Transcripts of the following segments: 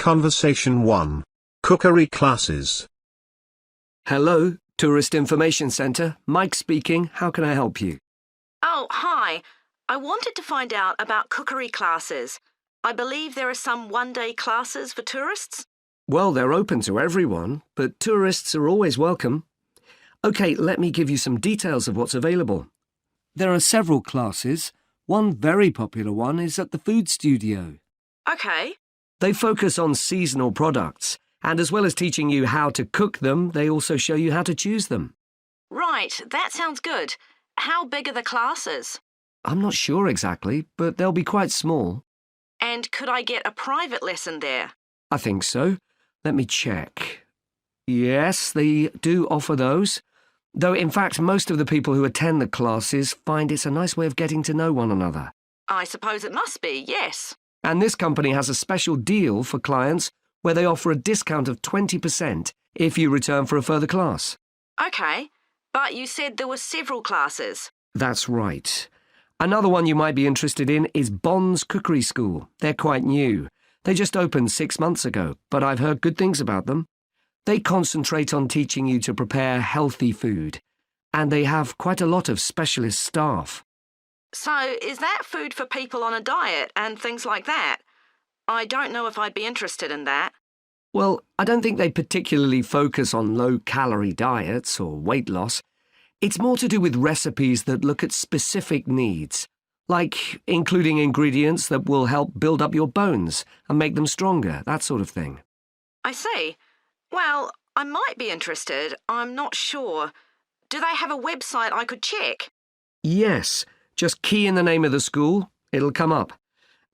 Conversation 1. Cookery Classes. Hello, Tourist Information Centre. Mike speaking. How can I help you? Oh, hi. I wanted to find out about cookery classes. I believe there are some one-day classes for tourists. Well, they're open to everyone, but tourists are always welcome. OK, let me give you some details of what's available. There are several classes. One very popular one is at the food studio. OK. They focus on seasonal products, and as well as teaching you how to cook them, they also show you how to choose them. Right, that sounds good. How big are the classes? I'm not sure exactly, but they'll be quite small. And could I get a private lesson there? I think so. Let me check. Yes, they do offer those. Though, in fact, most of the people who attend the classes find it's a nice way of getting to know one another. I suppose it must be, yes. And this company has a special deal for clients where they offer a discount of 20% if you return for a further class. OK, but you said there were several classes. That's right. Another one you might be interested in is Bond's Cookery School. They're quite new. They just opened 6 months ago, but I've heard good things about them. They concentrate on teaching you to prepare healthy food, and they have quite a lot of specialist staff. So is that food for people on a diet and things like that? I don't know if I'd be interested in that. Well, I don't think they particularly focus on low-calorie diets or weight loss. It's more to do with recipes that look at specific needs, like including ingredients that will help build up your bones and make them stronger, that sort of thing. I see. Well, I might be interested. I'm not sure. Do they have a website I could check? Yes, just key in the name of the school. It'll come up.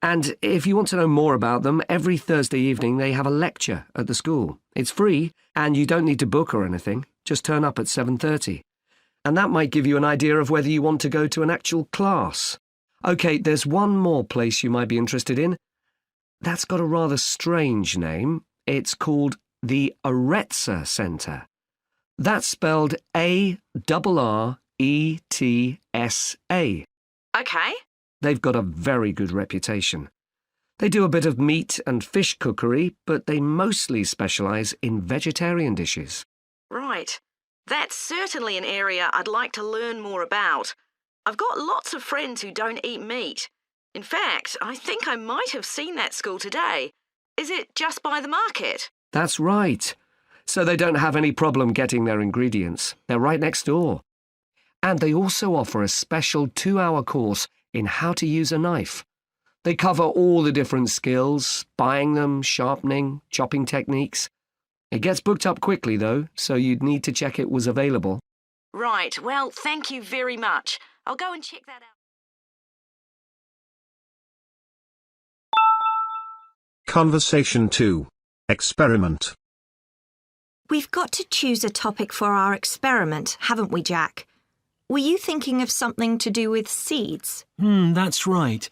And if you want to know more about them, every Thursday evening they have a lecture at the school. It's free, and you don't need to book or anything. Just turn up at 7:30. And that might give you an idea of whether you want to go to an actual class. OK, there's one more place you might be interested in. That's got a rather strange name. It's called the Aretsa Centre. That's spelled A-R-R-E-T-S-A. OK. They've got a very good reputation. They do a bit of meat and fish cookery, but they mostly specialise in vegetarian dishes. Right. That's certainly an area I'd like to learn more about. I've got lots of friends who don't eat meat. In fact, I think I might have seen that school today. Is it just by the market? That's right. So they don't have any problem getting their ingredients. They're right next door. And they also offer a special 2-hour course in how to use a knife. They cover all the different skills, buying them, sharpening, chopping techniques. It gets booked up quickly, though, so you'd need to check it was available. Right, well, thank you very much. I'll go and check that out. Conversation 2. Experiment. We've got to choose a topic for our experiment, haven't we, Jack? Were you thinking of something to do with seeds? That's right.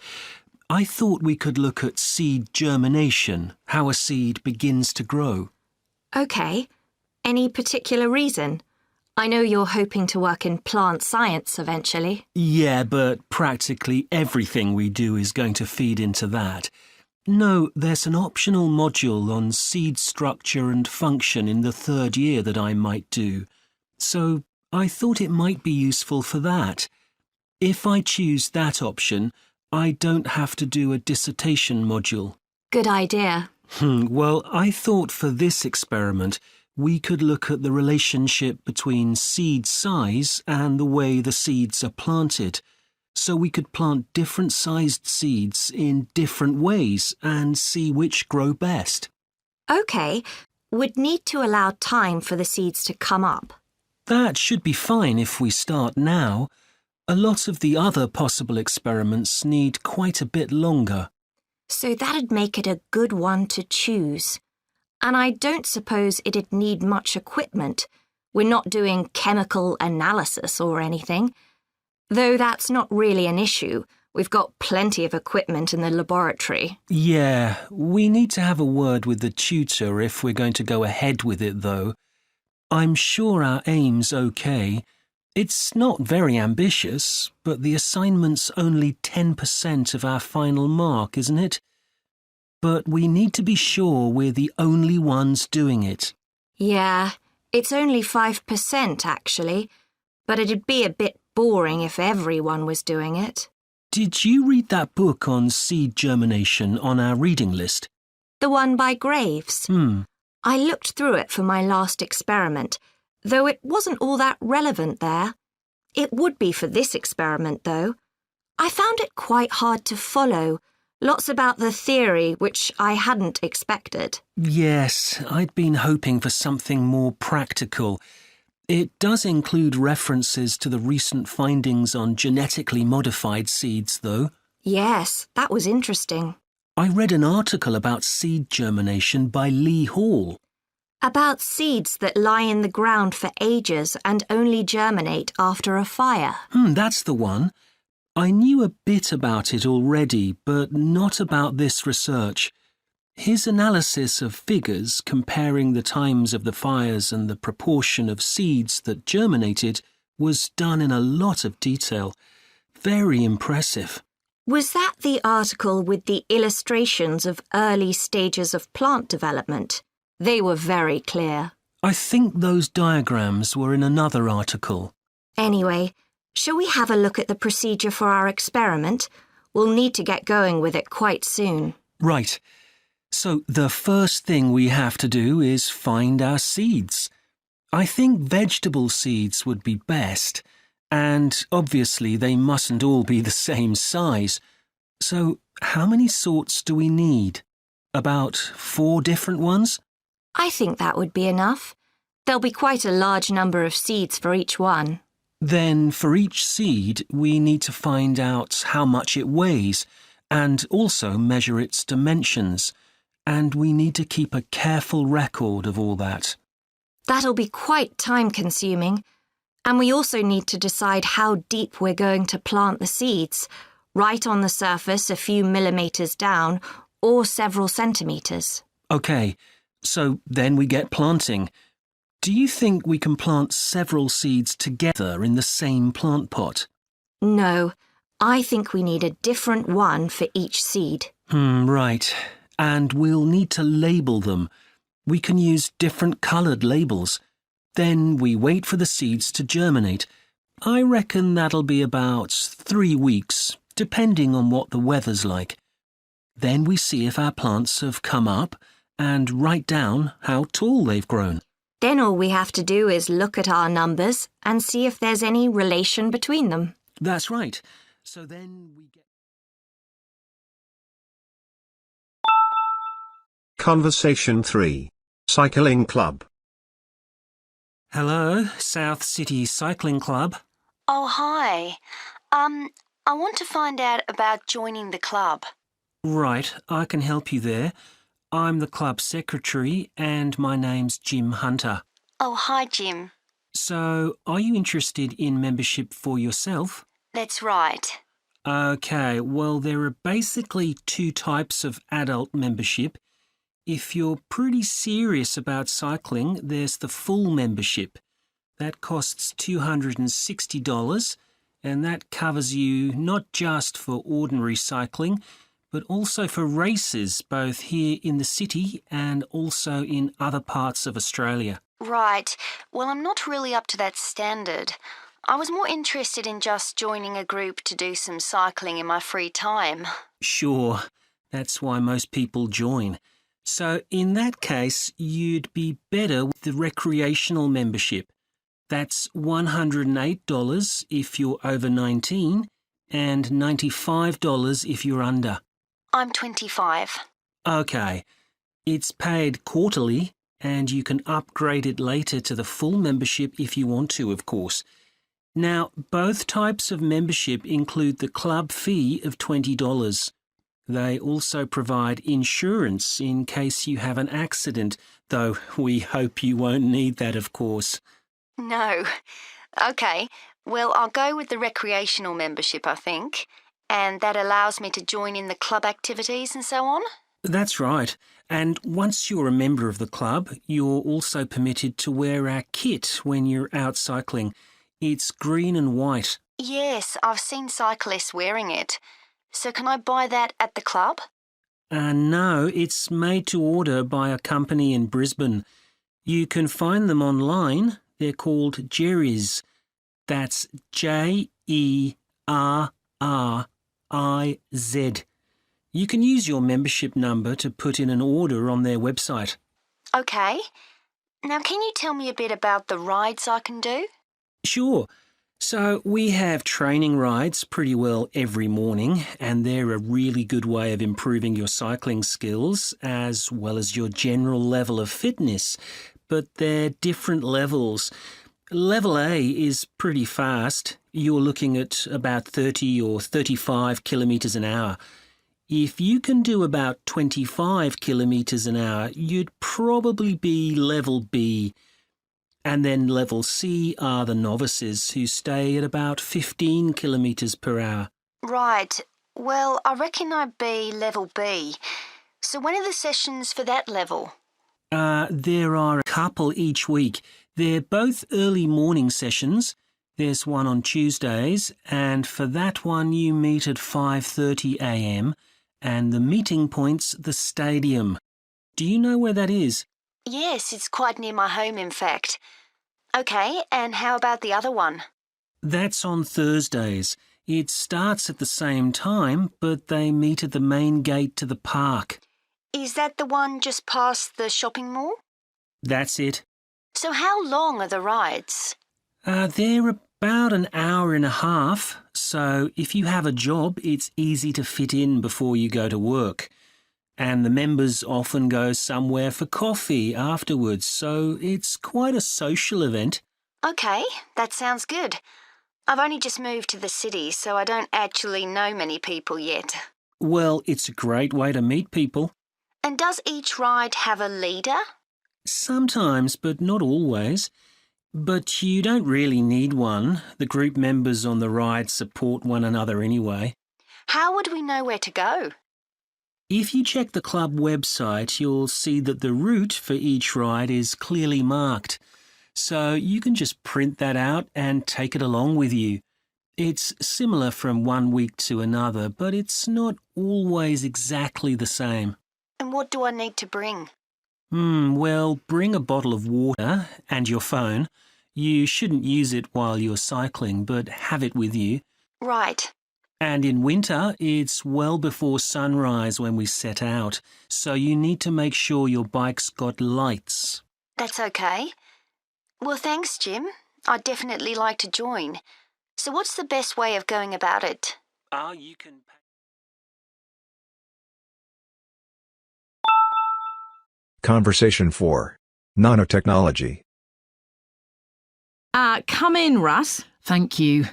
I thought we could look at seed germination, how a seed begins to grow. OK. Any particular reason? I know you're hoping to work in plant science eventually. Yeah, but practically everything we do is going to feed into that. No, there's an optional module on seed structure and function in the 3rd year that I might do. So I thought it might be useful for that. If I choose that option, I don't have to do a dissertation module. Good idea. Well, I thought for this experiment, we could look at the relationship between seed size and the way the seeds are planted. So we could plant different sized seeds in different ways and see which grow best. OK. We'd need to allow time for the seeds to come up. That should be fine if we start now. A lot of the other possible experiments need quite a bit longer. So that'd make it a good one to choose. And I don't suppose it'd need much equipment. We're not doing chemical analysis or anything. Though that's not really an issue. We've got plenty of equipment in the laboratory. Yeah, we need to have a word with the tutor if we're going to go ahead with it, though. I'm sure our aim's OK. It's not very ambitious, but the assignment's only 10% of our final mark, isn't it? but we need to be sure we're the only ones doing it. Yeah, it's only 5% actually, but it'd be a bit boring if everyone was doing it. Did you read that book on seed germination on our reading list? The one by Graves? I looked through it for my last experiment, though it wasn't all that relevant there. It would be for this experiment, though. I found it quite hard to follow. Lots about the theory, which I hadn't expected. Yes, I'd been hoping for something more practical. It does include references to the recent findings on genetically modified seeds, though. Yes, that was interesting. I read an article about seed germination by Lee Hall. About seeds that lie in the ground for ages and only germinate after a fire. That's the one. I knew a bit about it already, but not about this research. His analysis of figures comparing the times of the fires and the proportion of seeds that germinated was done in a lot of detail. Very impressive. Was that the article with the illustrations of early stages of plant development? They were very clear. I think those diagrams were in another article. Anyway, shall we have a look at the procedure for our experiment? We'll need to get going with it quite soon. Right. So the first thing we have to do is find our seeds. I think vegetable seeds would be best, and obviously they mustn't all be the same size. So how many sorts do we need? About 4 different ones? I think that would be enough. There'll be quite a large number of seeds for each one. Then for each seed we need to find out how much it weighs and also measure its dimensions. And we need to keep a careful record of all that. That'll be quite time-consuming. And we also need to decide how deep we're going to plant the seeds, right on the surface a few millimetres down or several centimetres. OK, so then we get planting. Do you think we can plant several seeds together in the same plant pot? No, I think we need a different one for each seed. Right. And we'll need to label them. We can use different coloured labels. Then we wait for the seeds to germinate. I reckon that'll be about 3 weeks, depending on what the weather's like. Then we see if our plants have come up and write down how tall they've grown. Then all we have to do is look at our numbers and see if there's any relation between them. That's right. So then we get... Conversation 3. Cycling Club. Hello, South City Cycling Club. Oh, hi. I want to find out about joining the club. Right, I can help you there. I'm the club secretary and my name's Jim Hunter. Oh, hi, Jim. So, are you interested in membership for yourself? That's right. OK, well, there are basically 2 types of adult membership. If you're pretty serious about cycling, there's the full membership. That costs $260, and that covers you not just for ordinary cycling, but also for races both here in the city and also in other parts of Australia. Right. Well, I'm not really up to that standard. I was more interested in just joining a group to do some cycling in my free time. Sure, that's why most people join. So in that case, you'd be better with the recreational membership. That's $108 if you're over 19 and $95 if you're under. I'm 25. OK. It's paid quarterly and you can upgrade it later to the full membership if you want to, of course. Now, both types of membership include the club fee of $20. They also provide insurance in case you have an accident, though we hope you won't need that, of course. No. OK. Well, I'll go with the recreational membership, I think. And that allows me to join in the club activities and so on? That's right. And once you're a member of the club, you're also permitted to wear our kit when you're out cycling. It's green and white. Yes, I've seen cyclists wearing it. So can I buy that at the club? No, it's made to order by a company in Brisbane. You can find them online. They're called Jerry's. That's JERRIZ. You can use your membership number to put in an order on their website. Okay. Now, can you tell me a bit about the rides I can do? Sure. So we have training rides pretty well every morning, and they're a really good way of improving your cycling skills as well as your general level of fitness. But they're different levels. Level A is pretty fast. You're looking at about 30 or 35 kilometres an hour. If you can do about 25 kilometres an hour, you'd probably be level B. And then level C are the novices who stay at about 15 kilometres per hour. Right. Well, I reckon I'd be level B. So when are the sessions for that level? There are a couple each week. They're both early morning sessions. There's one on Tuesdays, and for that one you meet at 5:30 a.m, and the meeting point's the stadium. Do you know where that is? Yes, it's quite near my home, in fact. Okay, and how about the other one? That's on Thursdays. It starts at the same time, but they meet at the main gate to the park. Is that the one just past the shopping mall? That's it. So how long are the rides? They're about an hour and a half, so if you have a job, it's easy to fit in before you go to work. And the members often go somewhere for coffee afterwards, so it's quite a social event. Okay, that sounds good. I've only just moved to the city, so I don't actually know many people yet. Well, it's a great way to meet people. And does each ride have a leader? Sometimes, but not always. But you don't really need one. The group members on the ride support one another anyway. How would we know where to go? If you check the club website, you'll see that the route for each ride is clearly marked. So you can just print that out and take it along with you. It's similar from one week to another, but it's not always exactly the same. And what do I need to bring? Well, bring a bottle of water and your phone. You shouldn't use it while you're cycling, but have it with you. Right. And in winter, it's well before sunrise when we set out, so you need to make sure your bike's got lights. That's okay. Well, thanks, Jim. I'd definitely like to join. So what's the best way of going about it? You can... Conversation 4. Nanotechnology. Come in, Russ. Thank you.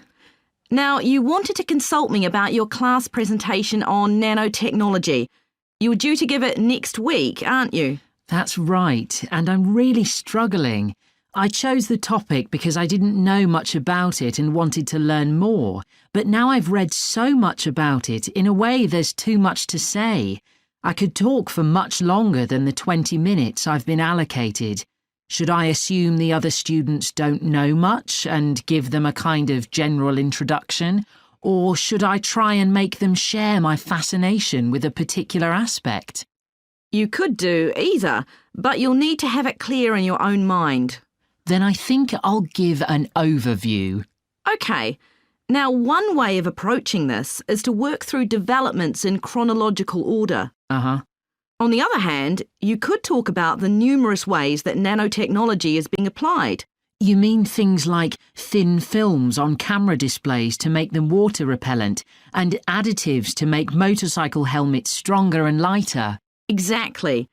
Now, you wanted to consult me about your class presentation on nanotechnology. You were due to give it next week, aren't you? That's right, and I'm really struggling. I chose the topic because I didn't know much about it and wanted to learn more, but now I've read so much about it, in a way there's too much to say. I could talk for much longer than the 20 minutes I've been allocated. Should I assume the other students don't know much and give them a kind of general introduction? Or should I try and make them share my fascination with a particular aspect? You could do either, but you'll need to have it clear in your own mind. Then I think I'll give an overview. OK. Now, one way of approaching this is to work through developments in chronological order. On the other hand, you could talk about the numerous ways that nanotechnology is being applied. You mean things like thin films on camera displays to make them water repellent and additives to make motorcycle helmets stronger and lighter? Exactly.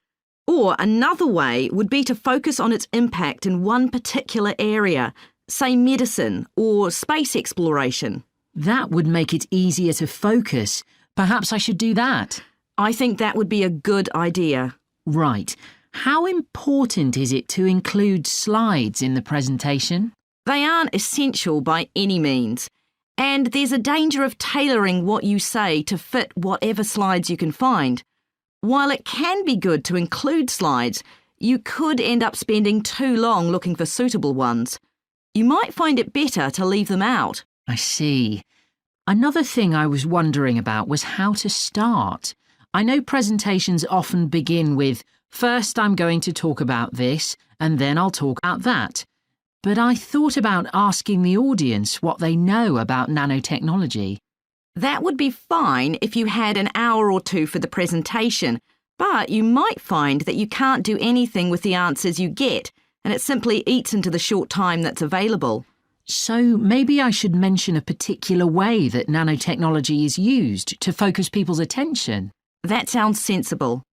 Or another way would be to focus on its impact in one particular area, say medicine or space exploration. That would make it easier to focus. Perhaps I should do that. I think that would be a good idea. Right. How important is it to include slides in the presentation? They aren't essential by any means, and there's a danger of tailoring what you say to fit whatever slides you can find. While it can be good to include slides, you could end up spending too long looking for suitable ones. You might find it better to leave them out. I see. Another thing I was wondering about was how to start. I know presentations often begin with, first I'm going to talk about this, and then I'll talk about that. But I thought about asking the audience what they know about nanotechnology. That would be fine if you had an hour or two for the presentation, but you might find that you can't do anything with the answers you get, and it simply eats into the short time that's available. So maybe I should mention a particular way that nanotechnology is used to focus people's attention. That sounds sensible.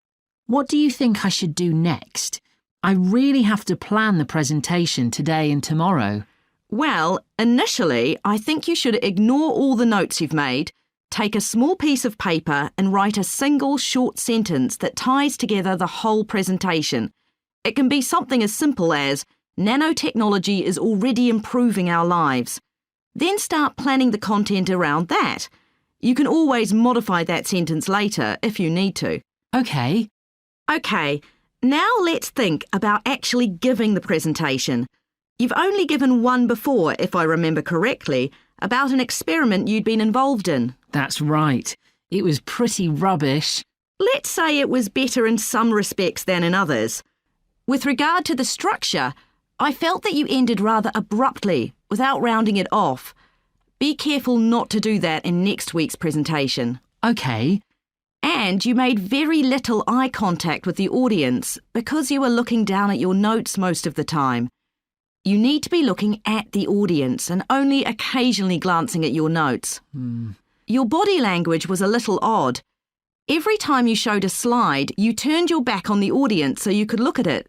What do you think I should do next? I really have to plan the presentation today and tomorrow. Well, initially, I think you should ignore all the notes you've made, take a small piece of paper and write a single short sentence that ties together the whole presentation. It can be something as simple as, nanotechnology is already improving our lives. Then start planning the content around that. You can always modify that sentence later if you need to. OK. OK, now let's think about actually giving the presentation. You've only given one before, if I remember correctly, about an experiment you'd been involved in. That's right. It was pretty rubbish. Let's say it was better in some respects than in others. With regard to the structure, I felt that you ended rather abruptly, without rounding it off. Be careful not to do that in next week's presentation. OK. And you made very little eye contact with the audience because you were looking down at your notes most of the time. You need to be looking at the audience and only occasionally glancing at your notes. Your body language was a little odd. Every time you showed a slide, you turned your back on the audience so you could look at it.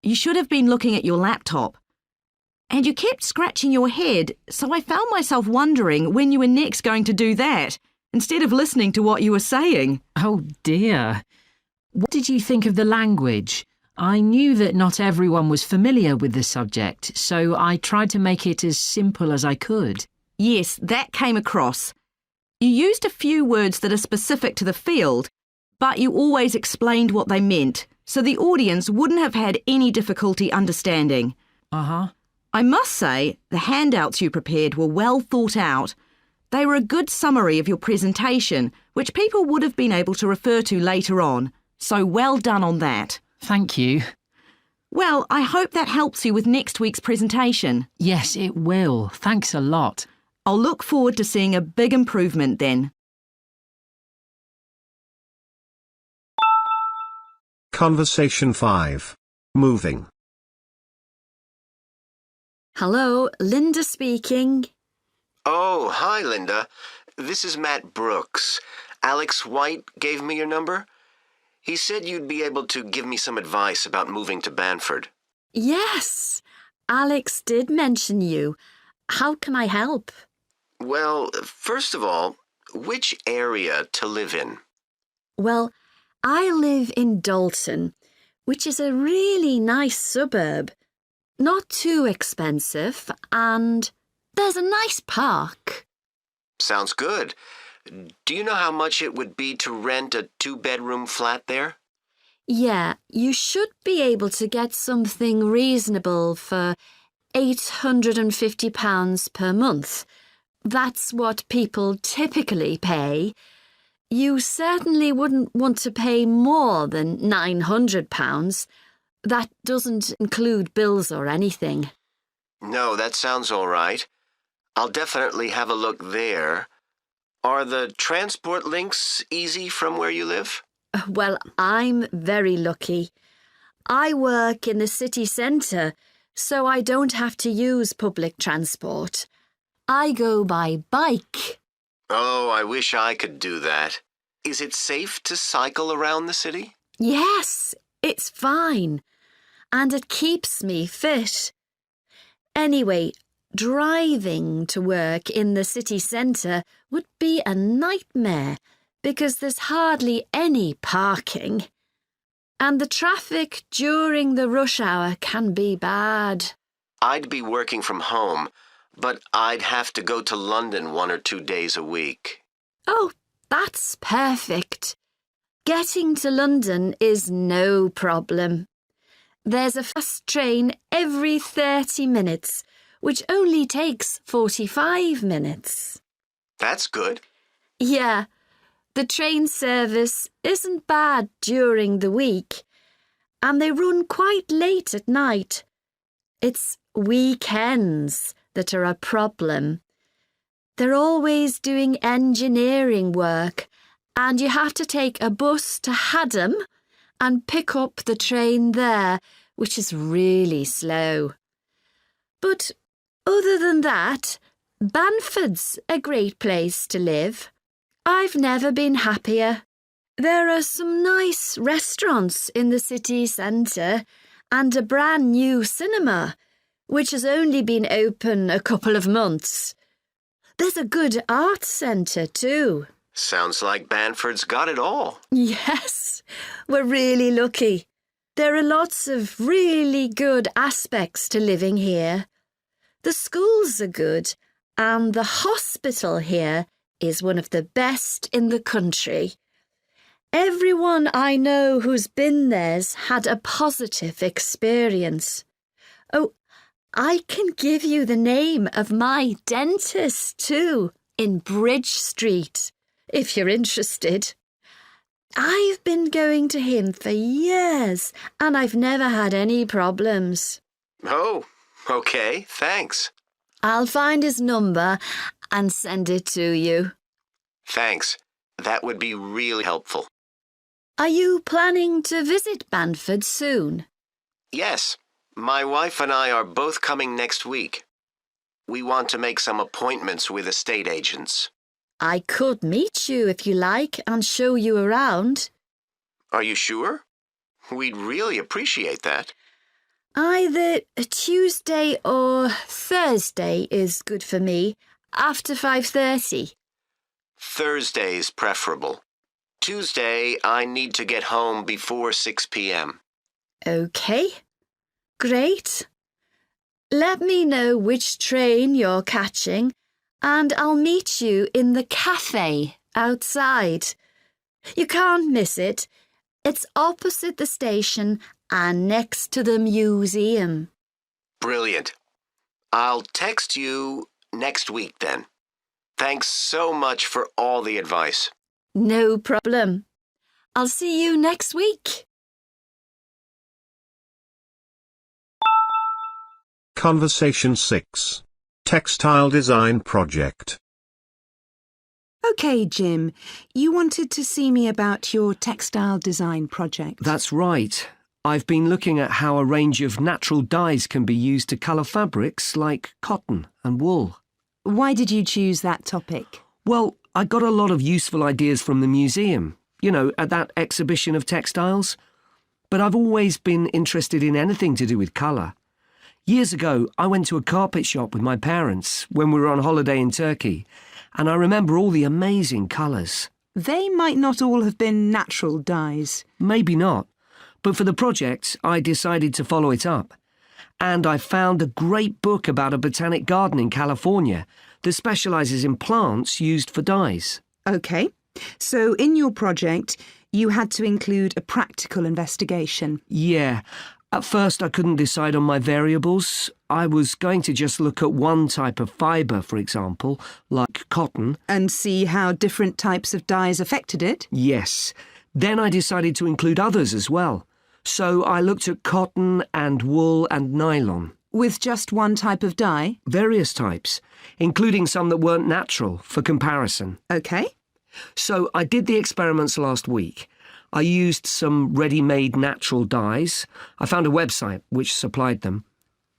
You should have been looking at your laptop. And you kept scratching your head, so I found myself wondering when you were next going to do that, instead of listening to what you were saying. Oh dear. What did you think of the language? I knew that not everyone was familiar with the subject, so I tried to make it as simple as I could. Yes, that came across. You used a few words that are specific to the field, but you always explained what they meant, so the audience wouldn't have had any difficulty understanding. I must say, the handouts you prepared were well thought out. They were a good summary of your presentation, which people would have been able to refer to later on, so well done on that. Thank you. Well, I hope that helps you with next week's presentation. Yes, it will. Thanks a lot. I'll look forward to seeing a big improvement then. Conversation 5. Moving. Hello, Linda speaking. Oh, hi, Linda. This is Matt Brooks. Alex White gave me your number. He said you'd be able to give me some advice about moving to Banford. Yes, Alex did mention you. How can I help? Well, first of all, which area to live in? Well, I live in Dalton, which is a really nice suburb. Not too expensive, and there's a nice park. Sounds good. Do you know how much it would be to rent a 2-bedroom flat there? Yeah, you should be able to get something reasonable for £850 per month. That's what people typically pay. You certainly wouldn't want to pay more than £900. That doesn't include bills or anything. No, that sounds all right. I'll definitely have a look there. Are the transport links easy from where you live? Well, I'm very lucky. I work in the city centre, so I don't have to use public transport. I go by bike. Oh, I wish I could do that. Is it safe to cycle around the city? Yes, it's fine. And it keeps me fit. Anyway, driving to work in the city centre would be a nightmare because there's hardly any parking. And the traffic during the rush hour can be bad. I'd be working from home, but I'd have to go to London 1 or 2 days a week. Oh, that's perfect. Getting to London is no problem. There's a fast train every 30 minutes, which only takes 45 minutes. That's good. Yeah, The train service isn't bad during the week, and they run quite late at night. It's weekends that are a problem. They're always doing engineering work, and you have to take a bus to Haddam and pick up the train there, which is really slow. But other than that, Banford's a great place to live. I've never been happier. There are some nice restaurants in the city centre and a brand new cinema, which has only been open a couple of months. There's a good arts centre too. Sounds like Banford's got it all. Yes, we're really lucky. There are lots of really good aspects to living here. The schools are good, and the hospital here is one of the best in the country. Everyone I know who's been there's had a positive experience. Oh, I can give you the name of my dentist too, in Bridge Street, if you're interested. I've been going to him for years, and I've never had any problems. Oh, okay, thanks. I'll find his number and send it to you. Thanks. That would be really helpful. Are you planning to visit Banford soon? Yes, my wife and I are both coming next week. We want to make some appointments with estate agents. I could meet you if you like and show you around. Are you sure? We'd really appreciate that. Either Tuesday or Thursday is good for me, after 5:30. Thursday is preferable. Tuesday, I need to get home before 6 p.m. OK. Great. Let me know which train you're catching, and I'll meet you in the cafe outside. You can't miss it. It's opposite the station and next to the museum. Brilliant. I'll text you next week then. Thanks so much for all the advice. No problem. I'll see you next week. Conversation 6. Textile Design Project. OK, Jim, you wanted to see me about your textile design project. That's right. I've been looking at how a range of natural dyes can be used to colour fabrics like cotton and wool. Why did you choose that topic? Well, I got a lot of useful ideas from the museum, at that exhibition of textiles. But I've always been interested in anything to do with colour. Years ago, I went to a carpet shop with my parents when we were on holiday in Turkey, and I remember all the amazing colours. They might not all have been natural dyes. Maybe not, but for the project, I decided to follow it up. And I found a great book about a botanic garden in California that specialises in plants used for dyes. OK, so in your project, you had to include a practical investigation. Yeah. At first, I couldn't decide on my variables. I was going to just look at one type of fibre, for example, like cotton. And see how different types of dyes affected it? Yes. Then I decided to include others as well. So I looked at cotton and wool and nylon. With just one type of dye? Various types, including some that weren't natural, for comparison. OK. So I did the experiments last week. I used some ready-made natural dyes. I found a website which supplied them.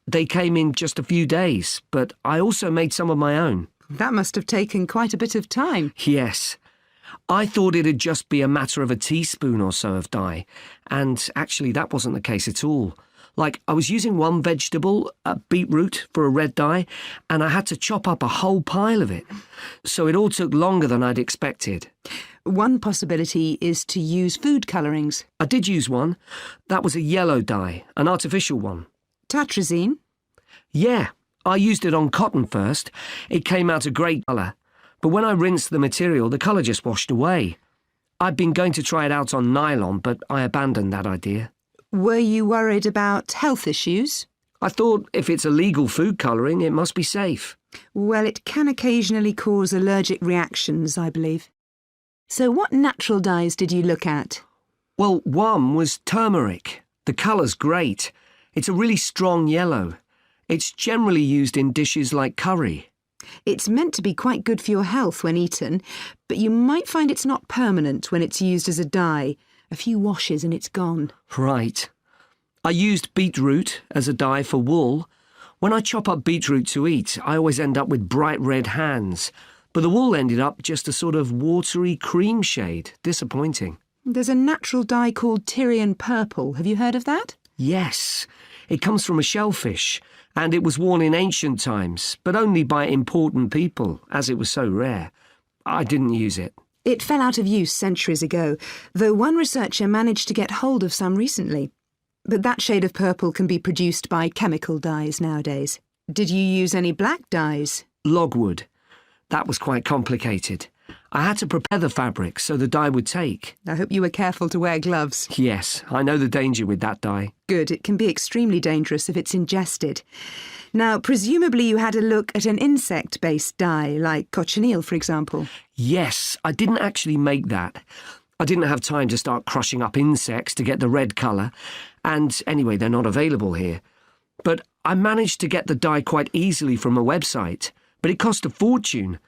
They came in just a few days, but I also made some of my own. That must have taken quite a bit of time. Yes. I thought it'd just be a matter of a teaspoon or so of dye, and actually that wasn't the case at all. Like, I was using one vegetable, a beetroot, for a red dye, and I had to chop up a whole pile of it. So it all took longer than I'd expected. One possibility is to use food colourings. I did use one. That was a yellow dye, an artificial one. Tartrazine? Yeah, I used it on cotton first. It came out a great colour. But when I rinsed the material, the colour just washed away. I'd been going to try it out on nylon, but I abandoned that idea. Were you worried about health issues? I thought if it's a legal food colouring, it must be safe. Well, it can occasionally cause allergic reactions, I believe. So what natural dyes did you look at? Well, one was turmeric. The colour's great. It's a really strong yellow. It's generally used in dishes like curry. It's meant to be quite good for your health when eaten, but you might find it's not permanent when it's used as a dye. A few washes and it's gone. Right. I used beetroot as a dye for wool. When I chop up beetroot to eat, I always end up with bright red hands. But the wool ended up just a sort of watery cream shade. Disappointing. There's a natural dye called Tyrian purple. Have you heard of that? Yes. It comes from a shellfish, and it was worn in ancient times, but only by important people, as it was so rare. I didn't use it. It fell out of use centuries ago, though one researcher managed to get hold of some recently. But that shade of purple can be produced by chemical dyes nowadays. Did you use any black dyes? Logwood. That was quite complicated. I had to prepare the fabric so the dye would take. I hope you were careful to wear gloves. Yes, I know the danger with that dye. Good, it can be extremely dangerous if it's ingested. Now, presumably you had a look at an insect-based dye, like cochineal, for example. Yes, I didn't actually make that. I didn't have time to start crushing up insects to get the red colour, and anyway, they're not available here. But I managed to get the dye quite easily from a website, but it cost a fortune.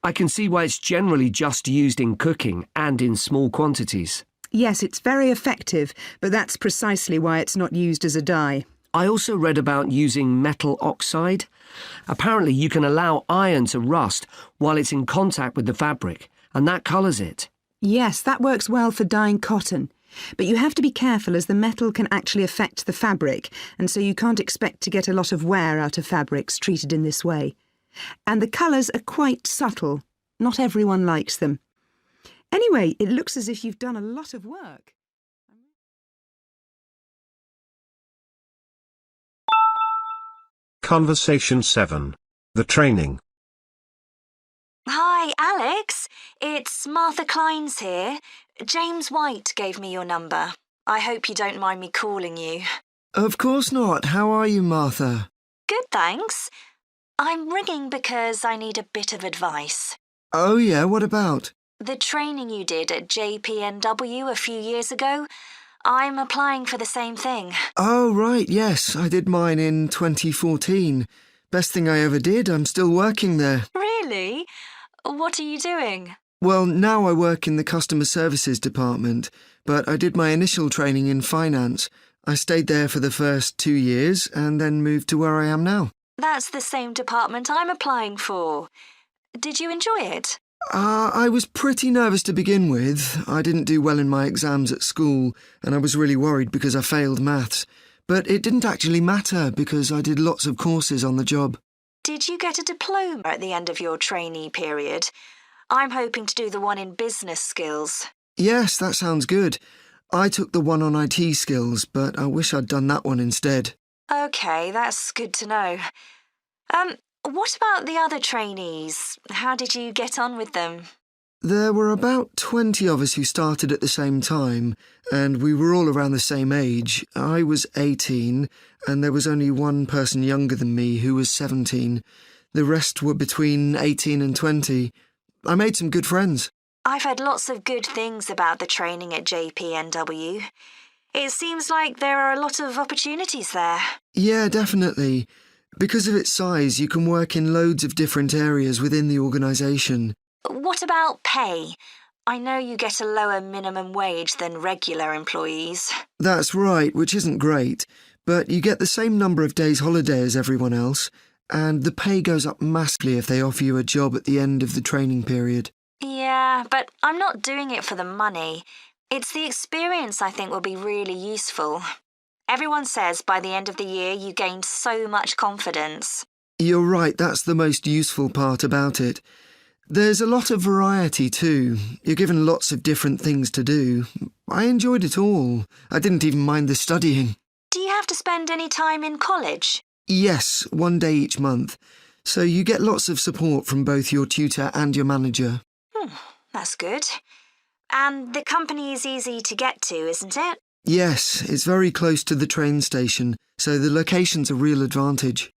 I can see why it's generally just used in cooking and in small quantities. Yes, it's very effective, but that's precisely why it's not used as a dye. I also read about using metal oxide. Apparently you can allow iron to rust while it's in contact with the fabric, and that colours it. Yes, that works well for dyeing cotton. But you have to be careful as the metal can actually affect the fabric, and so you can't expect to get a lot of wear out of fabrics treated in this way. And the colours are quite subtle. Not everyone likes them. Anyway, it looks as if you've done a lot of work. Conversation 7. The training. Hi, Alex. It's Martha Clines here. James White gave me your number. I hope you don't mind me calling you. Of course not. How are you, Martha? Good, thanks. I'm ringing because I need a bit of advice. Oh, yeah, what about? The training you did at JPNW a few years ago, I'm applying for the same thing. Oh, right, yes, I did mine in 2014. Best thing I ever did, I'm still working there. Really? What are you doing? Well, now I work in the customer services department, but I did my initial training in finance. I stayed there for the first 2 years and then moved to where I am now. That's the same department I'm applying for. Did you enjoy it? I was pretty nervous to begin with. I didn't do well in my exams at school, and I was really worried because I failed maths. But it didn't actually matter because I did lots of courses on the job. Did you get a diploma at the end of your trainee period? I'm hoping to do the one in business skills. Yes, that sounds good. I took the one on IT skills, but I wish I'd done that one instead. OK, that's good to know. What about the other trainees? How did you get on with them? There were about 20 of us who started at the same time, and we were all around the same age. I was 18, and there was only one person younger than me who was 17. The rest were between 18 and 20. I made some good friends. I've heard lots of good things about the training at JPNW. It seems like there are a lot of opportunities there. Yeah, definitely. Because of its size, you can work in loads of different areas within the organisation. What about pay? I know you get a lower minimum wage than regular employees. That's right, which isn't great. But you get the same number of days holiday as everyone else, and the pay goes up massively if they offer you a job at the end of the training period. Yeah, but I'm not doing it for the money. It's the experience I think will be really useful. Everyone says by the end of the year you gain so much confidence. You're right, that's the most useful part about it. There's a lot of variety too. You're given lots of different things to do. I enjoyed it all. I didn't even mind the studying. Do you have to spend any time in college? Yes, 1 day each month. So you get lots of support from both your tutor and your manager. That's good. And the company is easy to get to, isn't it? Yes, it's very close to the train station, so the location's a real advantage.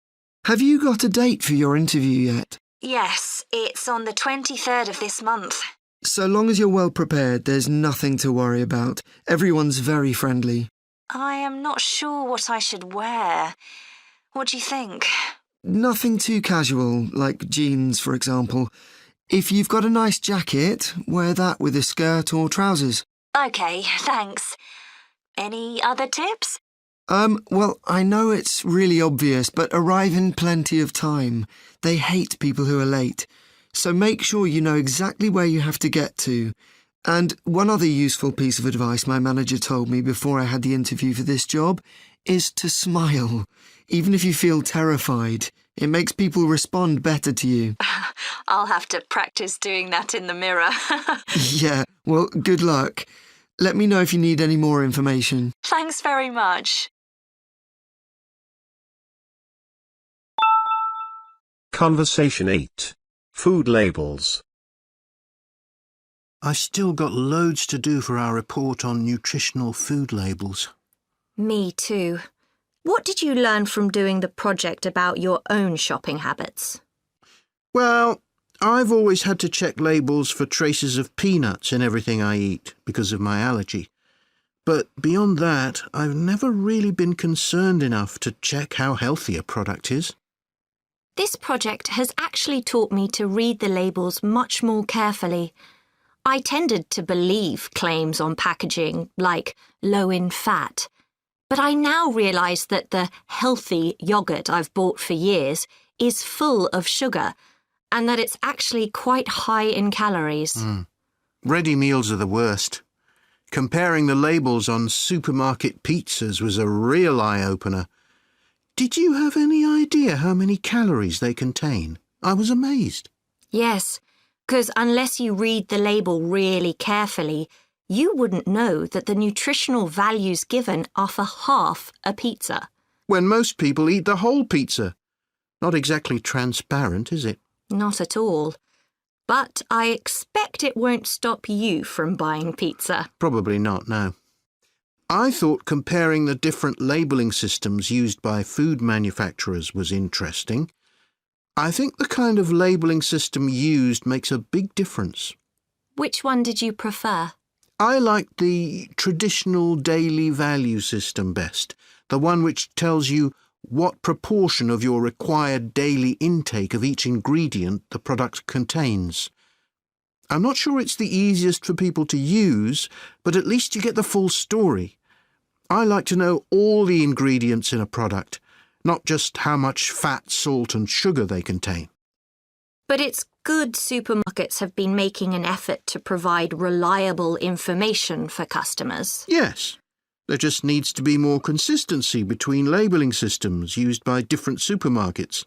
Have you got a date for your interview yet? Yes, it's on the 23rd of this month. So long as you're well prepared, there's nothing to worry about. Everyone's very friendly. I am not sure what I should wear. What do you think? Nothing too casual, like jeans, for example. If you've got a nice jacket, wear that with a skirt or trousers. OK, thanks. Any other tips? Well, I know it's really obvious, but arrive in plenty of time. They hate people who are late. So make sure you know exactly where you have to get to. And one other useful piece of advice my manager told me before I had the interview for this job is to smile, even if you feel terrified. It makes people respond better to you. I'll have to practice doing that in the mirror. Yeah, well, good luck. Let me know if you need any more information. Thanks very much. Conversation 8. Food labels. I still got loads to do for our report on nutritional food labels. Me too. What did you learn from doing the project about your own shopping habits? Well, I've always had to check labels for traces of peanuts in everything I eat because of my allergy. But beyond that, I've never really been concerned enough to check how healthy a product is. This project has actually taught me to read the labels much more carefully. I tended to believe claims on packaging, like low in fat. But I now realise that the healthy yoghurt I've bought for years is full of sugar, and that it's actually quite high in calories. Ready meals are the worst. Comparing the labels on supermarket pizzas was a real eye-opener. Did you have any idea how many calories they contain? I was amazed. Yes, because unless you read the label really carefully, you wouldn't know that the nutritional values given are for half a pizza. When most people eat the whole pizza. Not exactly transparent, is it? Not at all. But I expect it won't stop you from buying pizza. Probably not, no. I thought comparing the different labelling systems used by food manufacturers was interesting. I think the kind of labelling system used makes a big difference. Which one did you prefer? I liked the traditional daily value system best, the one which tells you what proportion of your required daily intake of each ingredient the product contains. I'm not sure it's the easiest for people to use, but at least you get the full story. I like to know all the ingredients in a product, not just how much fat, salt and sugar they contain. But it's good supermarkets have been making an effort to provide reliable information for customers. Yes. There just needs to be more consistency between labelling systems used by different supermarkets,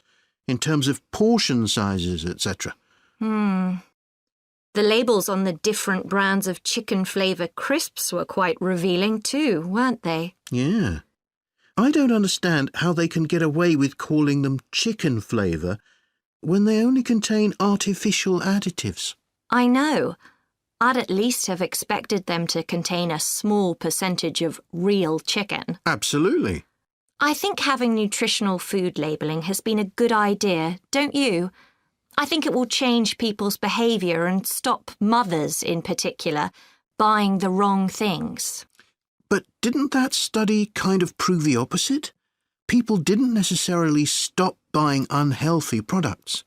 in terms of portion sizes, etc. The labels on the different brands of chicken flavour crisps were quite revealing too, weren't they? Yeah. I don't understand how they can get away with calling them chicken flavour when they only contain artificial additives. I know. I'd at least have expected them to contain a small percentage of real chicken. Absolutely. I think having nutritional food labelling has been a good idea, don't you? I think it will change people's behaviour and stop mothers, in particular, buying the wrong things. But didn't that study kind of prove the opposite? People didn't necessarily stop buying unhealthy products.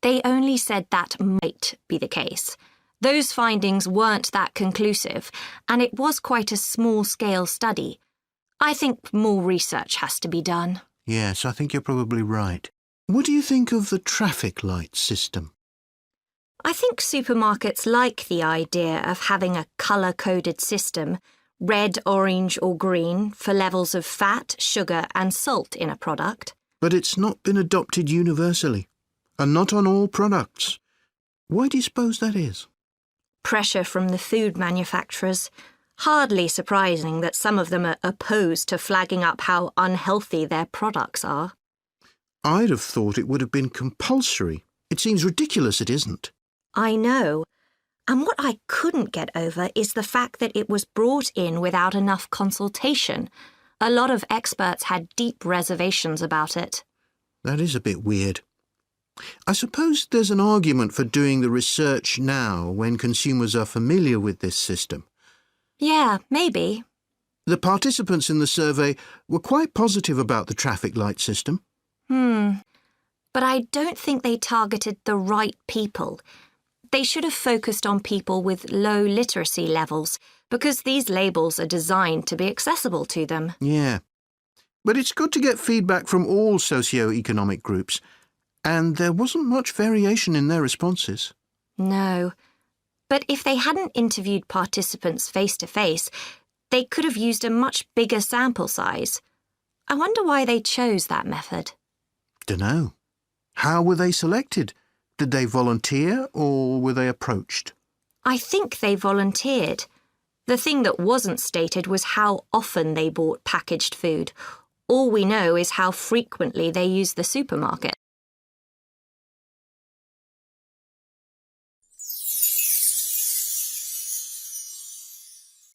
They only said that might be the case. Those findings weren't that conclusive, and it was quite a small-scale study. I think more research has to be done. Yes, I think you're probably right. What do you think of the traffic light system? I think supermarkets like the idea of having a colour-coded system, red, orange or green, for levels of fat, sugar and salt in a product. But it's not been adopted universally, and not on all products. Why do you suppose that is? Pressure from the food manufacturers. Hardly surprising that some of them are opposed to flagging up how unhealthy their products are. I'd have thought it would have been compulsory. It seems ridiculous it isn't. I know. And what I couldn't get over is the fact that it was brought in without enough consultation. A lot of experts had deep reservations about it. That is a bit weird. I suppose there's an argument for doing the research now when consumers are familiar with this system. Yeah, maybe. The participants in the survey were quite positive about the traffic light system. But I don't think they targeted the right people. They should have focused on people with low literacy levels, because these labels are designed to be accessible to them. Yeah. But it's good to get feedback from all socio-economic groups, and there wasn't much variation in their responses. No. But if they hadn't interviewed participants face-to-face, they could have used a much bigger sample size. I wonder why they chose that method. Dunno. How were they selected? Did they volunteer or were they approached? I think they volunteered. The thing that wasn't stated was how often they bought packaged food. All we know is how frequently they used the supermarket.